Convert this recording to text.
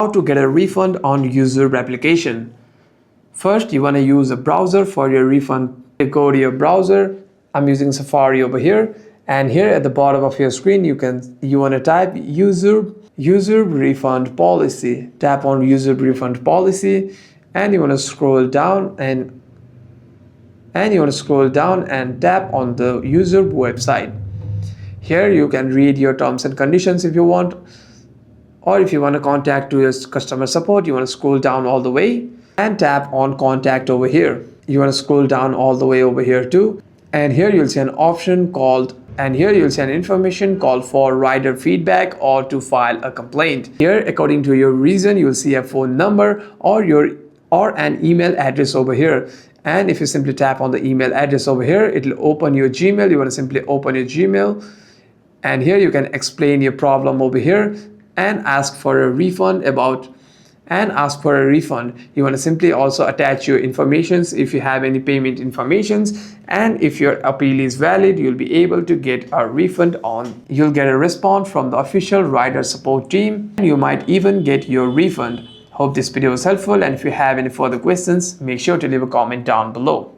How to get a refund on UZURV application. First, you want to use a browser for your refund. Go to your browser. I'm using Safari over here, and here at the bottom of your screen you want to type UZURV refund policy. Tap on UZURV refund policy, and you want to scroll down and tap on the UZURV website. Here you can read your terms and conditions if you want, or if you want to contact to your customer support, you want to scroll down all the way and tap on contact over here. You want to scroll down all the way over here too, and here you'll see an option called information called for rider feedback or to file a complaint. Here, according to your reason, you'll see a phone number or an email address over here. And if you simply tap on the email address over here, it'll open your Gmail. You want to simply open your Gmail, and here you can explain your problem over here and ask for a refund You want to simply also attach your informations if you have any payment informations, and if your appeal is valid, you'll be able to get a refund you'll get a response from the official rider support team, and you might even get your refund. Hope this video was helpful, and if you have any further questions, make sure to leave a comment down below.